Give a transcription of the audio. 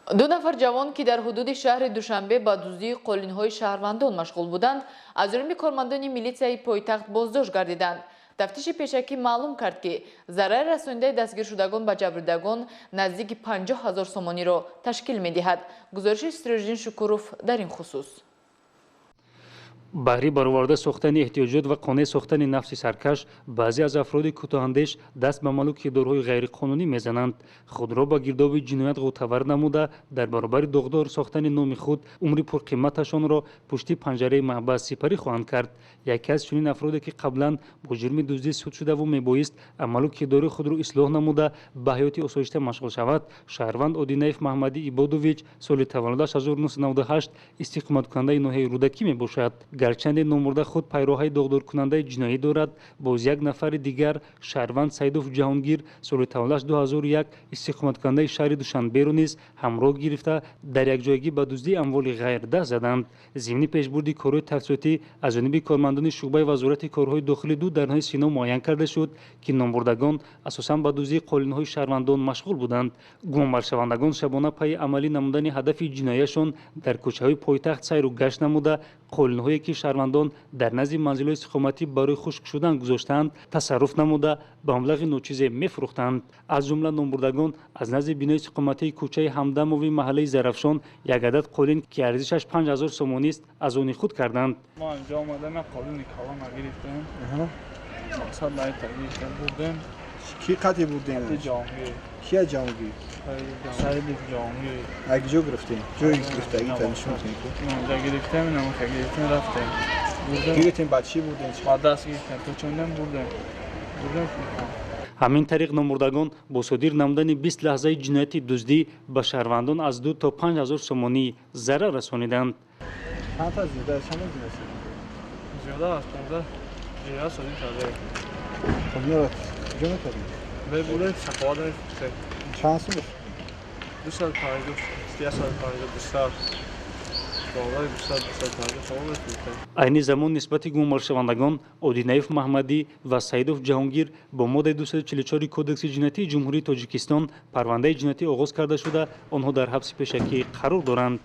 دو نفر جوان که در حدود شهر دوشنبه با دزدی قالین‌های شهروندان مشغول بودند از جانب کارمندان میلیسیای پایتخت بازداشت گردیدند. تفتیش پیشکی معلوم کرد که ضرر رسانیده دستگیر شدگان به جبردگان نزدیک 50,000 سومانی را تشکیل می‌دهد. گزارش سیروژدین شکوروف در این خصوص. بهره برآورده ساختن احتیاجات و قانع ساختن نفس سرکش بعضی از افراد کوتاه‌اندیش دست به ملک دارهای غیرقانونی میزنند. خود را به گرداب جنایت غوطه‌ور نموده در برابر داغدار ساختن نام خود عمری پرقیمتشان را پشت پنجره محبس سپری خواهند کرد. یکی از چنین افرادی که قبلا با جرم دزدی سود شده و میبایست ملک دارای خود را اصلاح نموده به حیات آسایشته مشغول شود، شهروند عادینیف محمدی ایبادویچ سال تولدش 1998 استقامت کننده ناحیه رودکی میباشد. گرچند نامرده خود پیروهای داغدار کننده جنایی دارد، باز یک نفر دیگر شهروند سیدوف جهانگیر سال تولدش 2001 استقامت کننده شهر دوشنبه را نیز همراه گرفته در یک جایگی به دزدی اموال غیر دست زدند. ضمن پیشبرد کارهای تحقیقاتی از جانب کارمندان شعبه وزارت کارهای داخلی دو در ناحیه سینا معین کرده شد که نامبردگان اساساً به دزدی قالین‌های شهروندان مشغول بودند. گمانبر شوندگان شبانه پی عملی نمودن هدف جناییشان در کوچه‌های پایتخت سیر و گشت نموده قالین‌هایی که شهروندان در نزد منزل‌های استقامتی برای خشک شدن گذاشتند تصرف نموده به مبلغ ناچیز می‌فروختند. از جمله نامبردگان از نزد بینای استقامتی کوچه همدموی محله زرفشان یک عدد قالین که ارزشش 5000 سومانی است از آن خود کردند. ما اینجا اومدیم قالین کالا گرفتیم. مقصد لای تغییر بردیم. کی قطعی بردیم؟ جامگیر. کیا جامگیر؟ سعید جامگیر. اگه جو گرفتیم؟ جوی گرفته اگه تنشون کنیم که؟ اونجا گرفتیم نمو که گرفتیم رفتیم. گرفتیم بعد چی بردیم؟ با دست گرفتیم تو چوندم بردیم. همین طریق نامبردگان با صادر نمودن 20 لحظه جنایتی دزدی به شهروندان از 2 تا 5000 سومانی ضرر رسانیدند. چند تا زیاده چند تا زیاده است پونده زیاده سازی شده. خب نرات کجا می‌کنیم؟ به بوده سفاده چند سال؟ 252 352 بیشتر. عین زمان نسبت گمانبر شوندگان عادینیف محمدی و سیدوف جهانگیر با ماده 244 کودکس جنایتی جمهوری تاجیکستان پرونده جنایتی آغاز کرده شده آنها در حبس پیشکی قرار دارند.